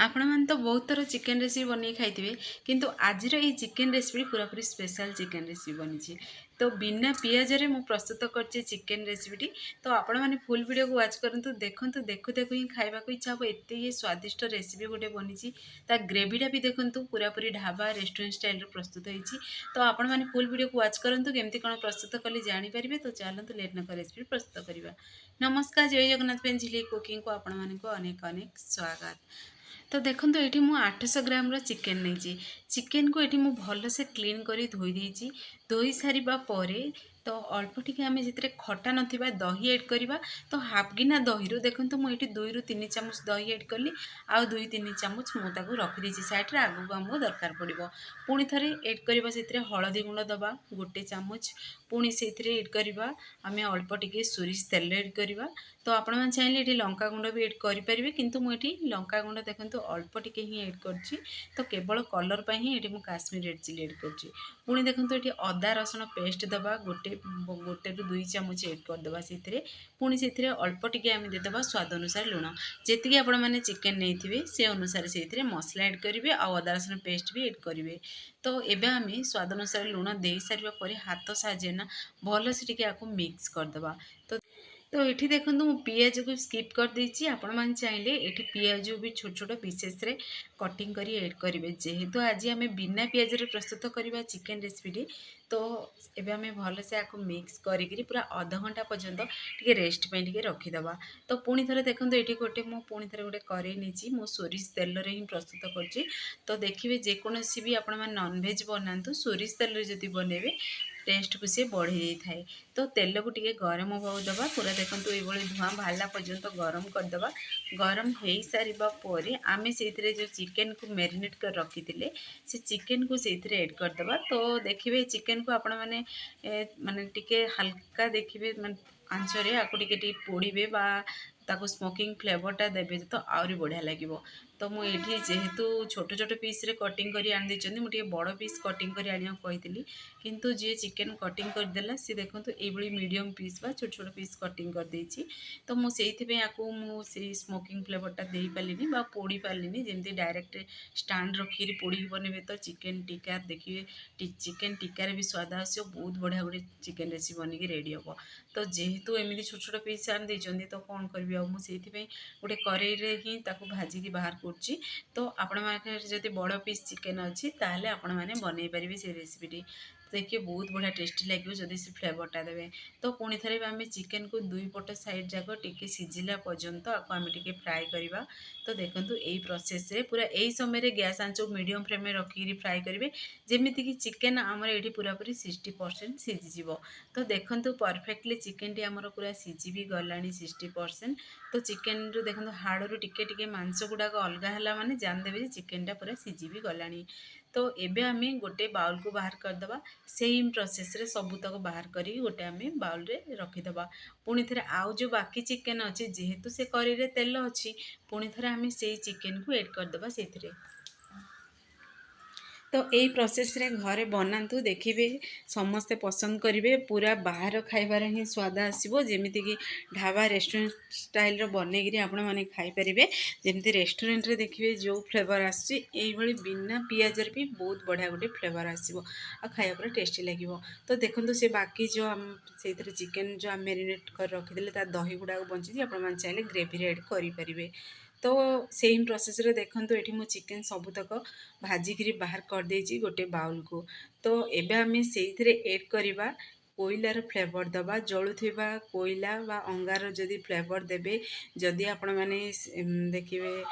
आपण मैंने तो बहुत थर चिकेन रेसिपी बन खाई किंतु आज ये चिकेन रेसिपी पूरापूरी स्पेशल चिकेन रेसिपी बनी तो बिना पियाज रे मु प्रस्तुत कर चिकेन रेसिपी तो आपण मैंने फुल वीडियो को वाच करंतु देखंतु देखु देखु ही खाइबा को इच्छा हो एते ये स्वादिष्ट रेसिपी गोटे बनी ग्रेवीटा भी देखंतु पूरापूरी ढाबा रेस्टोरेंट स्टाइल प्रस्तुत होती तो आपण मैंने फुल वीडियो को वाच करंतु केमती कौन प्रस्तुत कली जानीपारे तो चलतु लेट नक रेसिपी प्रस्तुत करवा। नमस्कार, जय जगन्नाथ पेंजिली कुकिंग को आपण मानक अनेक अनेक स्वागत। तो देखो ये मुझे 800 ग्राम चिकेन नहीं चिकेन को ये मुझे भलसे क्लीन कर धोई देती धोई सारिबा परे तो अल्प टिके आम जिते खटा नथिबा दही एड करवा तो हाफ गिना दही रू देखो मुझे 2 ରୁ 3 चामच दही एड कली आउ 2-3 चामच मुझे रखी सैड्रे आगू आमको दरकार पड़ो पुणी थे एड करवा से हलदी गुंड दबा 1 चामच पुणी से एड करवा आम अल्प टिके सोरिष तेल एड करवा तो आपण मैंने चाहिए ये लंका गुंड भी एड करेंगे किंतु मुझे लंका गुंड देखो अल्प टिके ही एड कर तो केवल कलर पर ही ये काश्मीर रेड चिली एड कर पुणी देखो ये अदा रसुण पेस्ट दबा गोटे 1-2 चामच एड करदे से पुणी से अल्प टिके आम देदेबा स्वाद अनुसार लुण जी आपण मैंने चिकेन नहीं से अनुसार से मसला एड करेंगे आ अदा रसुण पेस्ट भी एड करेंगे तो ये आम स्वाद अनुसार लुण दे सारे हाथ साजे ना भल से मिक्स करदे तो ये देखो मु पियाज को स्किप कर देछि आपण मान चाहिए ये पियाज भी छोट छोट पीसेस रे कटिंग करी ऐड करेंगे जेहेतु आज आम बिना पियाज रे प्रस्तुत करवा चिकेन रेसिपी तो एबे आम भल से आपको मिक्स करी पूरा आधा घंटा पर्यंत टिके रेस्ट पे टिके रखीदबा। तो पुणी थे देखो ये गोटे मु पुणी थे गोटे करेई नहीं मु सोरिष तेल रे ही प्रस्तुत करछि तो देखिए जेकोसी भी आपण मैंने नॉनवेज बनातु सोरिष तेल रे जदि बनइबे टेस्ट को सी बढ़ी थाए तो तेल को टिके गरम हो दबा पूरा देखो ये धुआं बाहर पर्यंत गरम करदबा गरम हो सारिबा परे आमे से जो चिकेन को मैरिनेट कर रखी से चिकेन को से ऐड करदबा। तो देखिए चिकेन को आपण मैंने माने टिके हल्का देखिए माने आंचरे आपको टिके पोड़े बा ताको स्मोकिंग फ्लेवरटा देवे तो आहरी बढ़िया लगे। तो मुझे जेहेतु छोट छोट पीस रे कटिंग करी आनी देछन्ती मुझे बड़ पीस कटिंग करी आनिया कही किंतु जी चिकेन कटिंग करदेला सी देखो ये मीडियम पीस बा छोट छोट पीस कटिंग कर देछि तो मुझे आपको मुझे स्मोकिंग फ्लेवरटा दे पारिनी बा पोड़ी पारिनी जमी डायरेक्ट स्टाण्ड रखी पोड़ी बनइबे तो चिकेन टिक्का देखिए चिकेन टिक्कार भी स्वाद आसो बहुत बढ़िया गोटे चिकेन रेसिपी बनिकी रेडी हम। तो जेहेतु एमती छोट छोट पीस आनी देछन्ती तो कौन करी मुझे गोटे करेई रे ही ताकू भाजिकी बाहर करछि तो आपण माने जदि बड़ पीस चिकेन अच्छी ताहले आपण माने बनै पारिबे से रेसिपीटी देखिए बहुत बढ़िया टेस्टी लगे जदि से फ्लेवरटा देवे। तो पुणी थे आम चिकेन को 2 पट साइड जाक टिके सिझिला पर्यंत आपको आम टिके फ्राए करवा। तो देखो यही प्रोसेस रे पूरा यही समय गैस आंच मीडियम फ्लेम में रखिकी फ्राए करेंगे जमीती कि चिकेन आमर ये पूरापूरी 60% सिझीज। तो देखो परफेक्टली चिकेन टी आमर पूरा सिझी भी गला 60%। तो चिकेन रू देखो हाड़ रू टिके टिके मांस गुड़ाक अलग है माने जानदेवे चिकेनटा पूरा सिझी भी गलानी। तो एबे आम गोटे बाउल को बाहर करदबा सेम प्रोसेस रे सबूतक बाहर करी गोटे आम बाउल रे रखीदबा। पुणी थे आउ जो बाकी चिकेन अच्छे जेहेतु से करी रे तेल अच्छी पुणी थे आम से चिकेन को ऐड करदबा से। तो यही प्रोसेस रे घरे बनातु देखिए समस्ते पसंद करेंगे पूरा बाहर खाइबार ही स्वाद आसो जमीती कि ढाबा रेस्टोरेंट स्टाइल बनईकि आपण मैंने खाईपारे जमी रेस्टोरेंट रे देखिए जो फ्लेवर आसो बिना पियाज भी बहुत बढ़िया गोटे फ्लेवर आसो आ खाया पूरा टेस्टी लगे। तो देखो से बाकी जो आम से चिकेन जो आम मैरिनेट कर रखी दही गुड़ाक बची आप चाहिए ग्रेवी एड करें। तो सेम प्रोसेस रे देखो ये मु चिकेन सबूतक भाजिकी बाहर कर देछि गोटे बाउल को। तो एबे आम से ऐड करवा कोयलार फ्लेवर दबा जलुवा कोयला बा अंगार जदि फ्लेवर देबे जदि आपण मैंने देखिए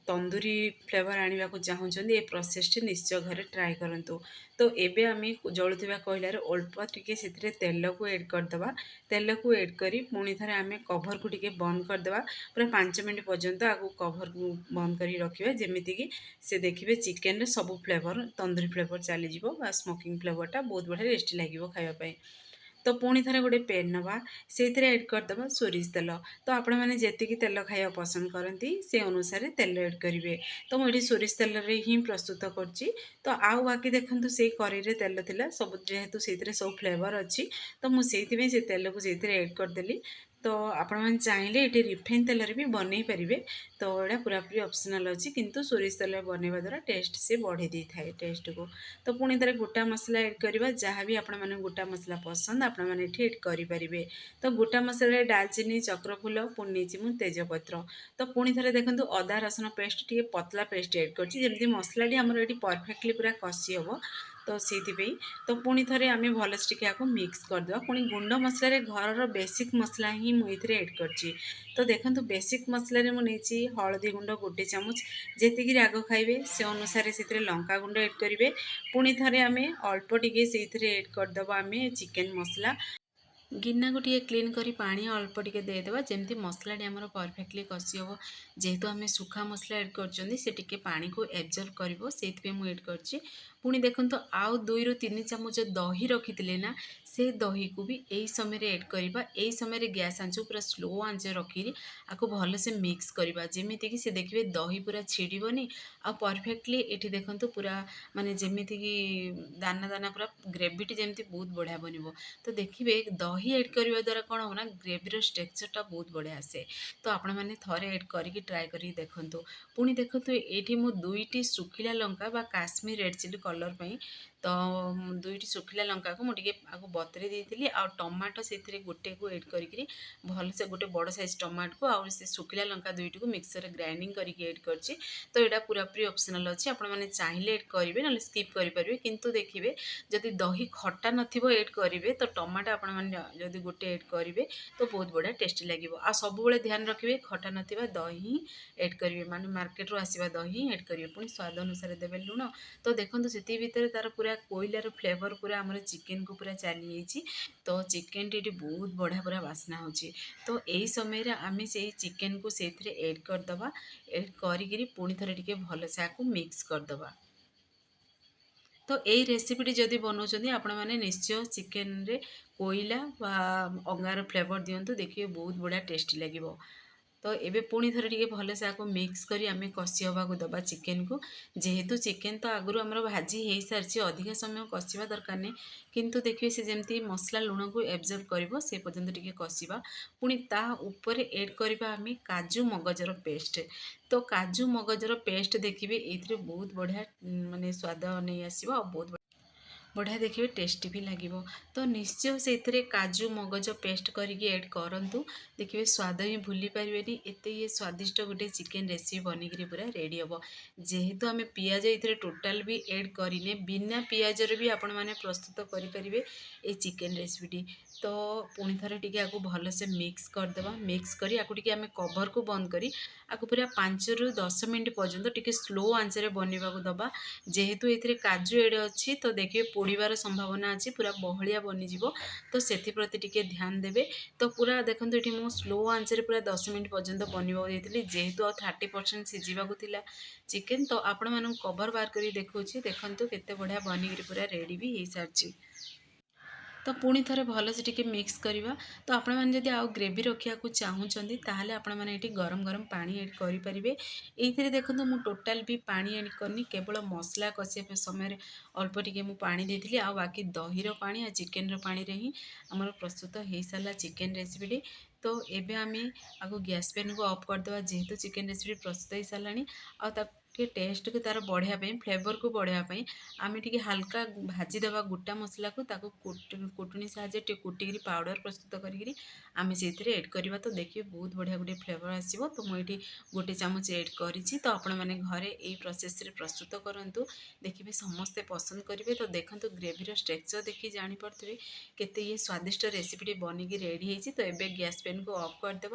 तंदूरी फ्लेवर आने को चाहूँगी ये प्रोसेस निश्चय घरे ट्राए करूँ। तो एबे आम जलुवा कोयलार अल्प टिके से तेल को ऐड करदबा तेल को ऐड करी पुणी थे आम कभर को टिके बंद करदबा पूरा 5 मिनट पर्यंत आगु कभर को बंद करी रखिबा जमीती कि से देखिए चिकेन रे सब फ्लेवर तंदूरी फ्लेवर चलीज स्मोकिंग फ्लेवरटा बहुत बढ़िया टेस्टी लगे खावाई। तो पुणी थे गोटे पेन नवा से ऐड करदबा सोरिष तेल। तो आपण मैंने जी तेल खाया पसंद करती से अनुसार तेल ऐड करेंगे। तो मुझे सोरिष तेल रे ही प्रस्तुत करछि। तो आउ बाकी देखो से करेई तेल थिला सब जेहेतु से सब फ्लेवर अच्छी तो मुझे से तेल को से ऐड करदेली तो आपण मैंने चाहिए ये रिफाइन तेल भी बनई पारे। तो यहाँ पूरापूरी ऑप्शनल अच्छी किंतु सोरिष तेल बनवा द्वारा टेस्ट से बढ़े दी थाए टेस्ट को। तो पुणी थे गोटा मसला ऐड करवा जहाँ भी आपण मैंने गोटा मसला पसंद आपण मैंने ऐड करेंगे। तो गोटा मसला डालचीनी चक्रफूल पुणी नहीं तेजपत्र। तो पुणी थे देखो अदा रसुण पेस्ट टी पतला पेस्ट ऐड करमती मसलाटी आमर ये परफेक्टली पूरा कषि हम। तो से तो पुणी थे आम भलसे टे आपको मिक्स करदे पुणी गुंड मसला घर बेसिक मसला ही मुझे ऐड कर। तो देखो बेसिक मसलें मुझे हलदी गुंड गोटे चामच जी राग खाइबे से अनुसार से लंका गुंड ऐड करेंगे। पुणी थे आम अल्प टे से ऐड करदे आम चिकेन मसला गिना को टे क्लीन करी पानी अल्प टे देदेबा जमती मसला आमर परफेक्टली कषि हम। जेहेतु आम सुखा मसला ऐड कर पानी को एब्जर्व कर से मुझे ऐड कर। पुणी देखो आउ 2 ରୁ 3 ଚାମଚ दही रखी थे ना से दही को भी यही समय ऐड करवा। यही समय गैस आंच पूरा स्लो आंच रखी आपको भलसे मिक्स करवा जमीती कि से देखिए दही पूरा छिड़बनी आ परफेक्टली ये देखो पूरा माने जमीती कि दाना दाना पूरा ग्रेवीटी जमी बहुत बढ़िया बनब। तो देखिए दही ऐड करने द्वारा कौन हो ना ग्रेवीर स्ट्रक्चरटा बहुत बढ़िया आसे। तो आपण मैंने थे ऐड करके ट्राए कर देखु। पुणी देखो ये मुझे 2टी सुखिला लंका बा काश्मीर रेड चिली कलर पर तो 2टी सुखिला लंका को मुझे आपको बतरी देती आ टमाटो से गोटे को ऐड करी भलसे गोटे बड़ साइज टमाटो को आउ से सुखिला लंका 2टी को मिक्सर ग्राइंडिंग करके ऐड कर। तो यहाँ पूरापूरी ऑप्शनल अच्छी आपण मैंने चाहिए ऐड करेंगे ना स्किप करेंगे किंतु देखिए जदि दही खटा नथिबो ऐड करेंगे तो टमाटो आपण मैंने जदि गोटे ऐड करेंगे तो बहुत बढ़िया टेस्टी लगे। आ सब ध्यान रखिए खटा नथिबा दही ऐड करेंगे माने मार्केट रू आसीबा दही ऐड करेंगे पुणी स्वाद अनुसार देवे लुण। तो देखो से भितर तार पूरा कोयलार फ्लेवर पूरा आमर चिकेन को पूरा चली जाइए। तो चिकेन टी बहुत बढ़िया पूरा बास्ना हो। तो यही समय आम से चिकेन को से ऐड करदे ऐड करी पुणी थे टे भलसे आपको मिक्स करदे। तो यही रेसिपीटी जदि बनाऊँ आपण मैंने निश्चय चिकेन रे कोयला अंगार फ्लेवर दिंतु देखिए बहुत बढ़िया टेस्टी लगे। तो ये पुणी थे टे भलसे आपको मिक्स करी आम कषि हवा दबा चिकेन को। जेहेतु चिकेन तो आगुरी आमर भाजी हो सारी अधिक समय कषा दरकार नहीं किंतु देखिए से जमी मसला लुण को एब्जर्व कर से पर्यंत टे कषा पुणी ता उपर ऐड करवा आम काजू मगजर पेस्ट। तो काजू मगजर पेस्ट देखिए ये बहुत बढ़िया माने स्वाद नहीं आसो बहुत बढ़िया देखिए टेस्टी भी लगे। तो निश्चय से काजू मगज पेस्ट करके ऐड करूँ देखिए स्वाद ही भूली पारे एत ये स्वादिष्ट गोटे चिकेन रेसिपी बनिकी पूरा रेडी हम। जेहेतु आम पियाज ये टोटाल भी ऐड करें बिना पियाजर भी आपण मैंने प्रस्तुत करेंगे ये चिकेन रेसिपीटी। तो पुणी थे टे आपको भलसे मिक्स करदे मिक्स करी आपको टे आम कवर को बंद करी आपको पूरा 5 ରୁ 10 मिनट पर्यंत टे स्लो आंचरे बनवा दबा। जेहेतु ये काजू एडे अच्छी तो देखिए पोड़ार संभावना अच्छी पूरा बहलिया बनीज। तो से टे ध्यान देवे। तो पूरा देखो ये मुझे स्लो आंचरे पूरा 10 मिनट पर्यंत बनवा देती जेहेतु 30% सिझा चिकेन। तो आपण मानू कवर बार कर देखा देखो केते बढ़िया बनिकी पूरा रेडी भी हो सारी। तो पुणी थे भलसे टे मिक्स करवा। तो आपण मैंने जब आउ ग्रेवी रखा चाहूँगी ताहले आपण मैंने ये गरम गरम पानी ऐड करेंगे। ये देखो मुझे टोटाल भी पानी ऐड करनी केवल मसला कषा समय अल्प टे मुझे पानी देती आ बाकी दहीर पानी आ चिकेन पानी रे ही आमर प्रस्तुत हो सारा चिकेन रेसिपीटी। तो एबे आम आपको गैस पेन को ऑफ करदे जेहेतु चिकेन रेसिपी प्रस्तुत हो सारा के टेस्ट को तार बढ़ापी फ्लेवर को बढ़ापी आम टे हाल्का भाजीदे गोटा मसला को कुटुनी साहाଯ୍य कुटिकी पाउडर प्रस्तुत करी आम से ऐड करवा। तो देखिए बहुत बढ़िया गोटे फ्लेवर आसो। तो मुझे गोटे चामच ऐड करी। तो आपण मैंने घरे यही प्रोसेस रे प्रस्तुत करूँ देखिए समस्ते पसंद करेंगे। तो देखो ग्रेवीर स्ट्रक्चर देखिए जापे केते ये स्वादिष्ट रेसिपीटी बनिकी रेडी होती। तो ये गैस पेन को ऑफ करदे।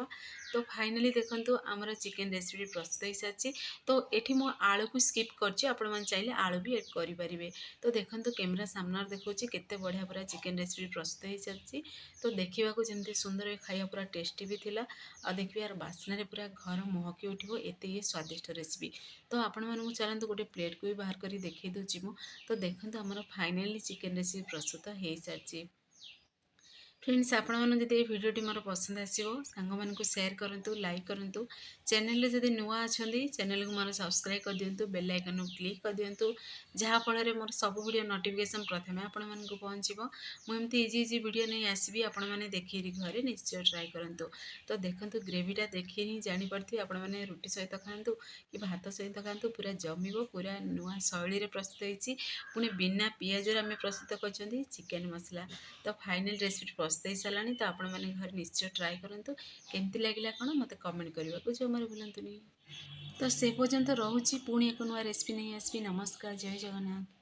तो फाइनाली देखो आमर चिकेन रेसिपी प्रस्तुत हो सारी। तो ये मो आलू को स्किप कर चाहिए आलू भी ऐड करेंगे। तो देखो कैमेरा सामने देखो केते बढ़िया पूरा चिकेन रेसिपी प्रस्तुत हो सारी। तो देखा जमी सुंदर खाया पूरा टेस्टी भी थिला आ देखिए यार बास्ना पूरा घर महकी उठो एत ये स्वादिष्ट रेसिपी। तो आपण मानू चलते गोटे प्लेट को भी बाहर कर देखी दूची मु। तो देखो आमर फाइनाली चिकेन रेसिपी प्रस्तुत हो सारी। फ्रेंड्स आपण मैंने जब ये भिडियोटी मोर पसंद आसो सांग मानक सेयार करूँ लाइक करूँ चैनल जब नुआ अच्छा चैनल को मोर सब्सक्राइब कर दिंतु बेल आइकन क्लिक कर दिंतु जहाँफल मोर सब वीडियो नोटिफिकेशन प्रथम आपण मानक पहुँचो मुझे इजी इजी वीडियो नहीं आसबि आपण मैंने देखिए घरे निश्चय ट्राए करूँ तो देखो ग्रेवीटा देखिए ही जापरि आपण मैंने रुटी सहित खातु कि भात सहित खातु पूरा जमिब पूरा नुआ शैली प्रस्तुत होती पुणी बिना पियाज आम प्रस्तुत कर चिकेन मसला तो फाइनल रेसिपी प्रस्तुत हो सारा तो आपण मैंने घर निश्चय ट्राए करूँ केमती लगे कौन मत कमेंट करने को जमार भूलुनि तो से पर्यंत रोचे पुणी एक नुआ रेसिपी नहीं आसबि नमस्कार जय जगन्नाथ।